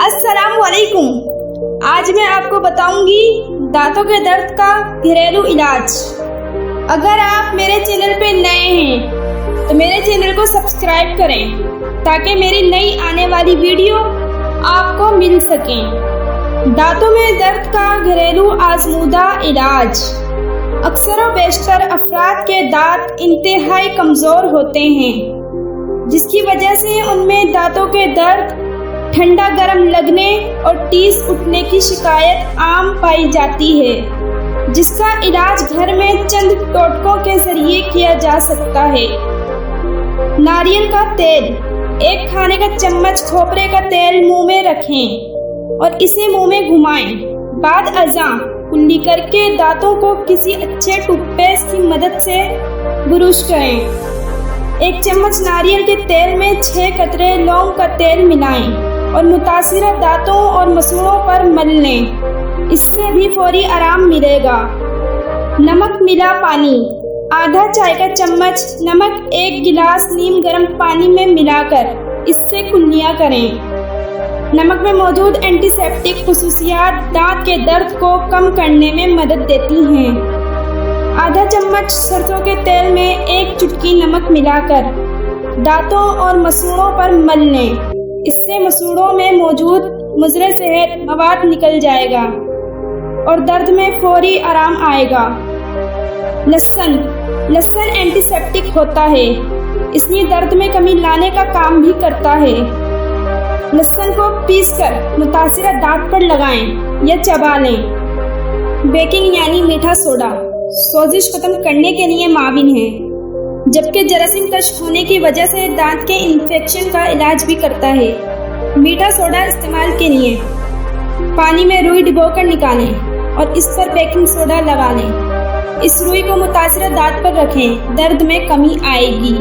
अस्सलाम वालेकुम। आज मैं आपको बताऊंगी दांतों के दर्द का घरेलू इलाज। अगर आप मेरे चैनल पे नए हैं तो मेरे चैनल को सब्सक्राइब करें ताकि मेरी नई आने वाली वीडियो आपको मिल सके। दांतों में दर्द का घरेलू आजमूदा इलाज। अक्सर व बेशतर अफराद के दांत इंतहाई कमज़ोर होते हैं, जिसकी वजह से उनमें दांतों के दर्द, ठंडा गर्म लगने और टीस उठने की शिकायत आम पाई जाती है, जिसका इलाज घर में चंद टोटकों के जरिए किया जा सकता है। नारियल का तेल, एक खाने का चम्मच खोपरे का तेल मुंह में रखें और इसे मुंह में घुमाएं। बाद अज़ा कुल्ली करके दांतों को किसी अच्छे टूथपेस्ट की मदद से ब्रश करें। एक चम्मच नारियल के तेल में 6 कतरे लौंग का तेल मिलाएं और मुतासिरा दांतों और मसूड़ों पर मल लें। इससे भी फौरी आराम मिलेगा। नमक मिला पानी, आधा चाय का चम्मच नमक 1 गिलास नीम गर्म पानी में मिलाकर इससे कुल्लियाँ करें। नमक में मौजूद एंटीसेप्टिक खुसूसियात दांत के दर्द को कम करने में मदद देती हैं। आधा चम्मच सरसों के तेल में 1 चुटकी नमक मिलाकर दांतों और मसूड़ों पर मल लें। इससे मसूड़ों में मौजूद मुज़र सेहत मवाद निकल जाएगा और दर्द में फौरी आराम आएगा। लहसुन एंटीसेप्टिक होता है, इसमें दर्द में कमी लाने का काम भी करता है। लहसुन को पीसकर मुतासिरा दांत पर लगाएं या चबा लें। बेकिंग यानी मीठा सोडा सोजिश खत्म करने के लिए माविन है, जबकि जरासीम कश होने की वजह से दांत के इन्फेक्शन का इलाज भी करता है। मीठा सोडा इस्तेमाल के लिए पानी में रुई डुबोकर निकालें और इस पर बेकिंग सोडा लगा लें। इस रुई को मुतासिरा दांत पर रखें, दर्द में कमी आएगी।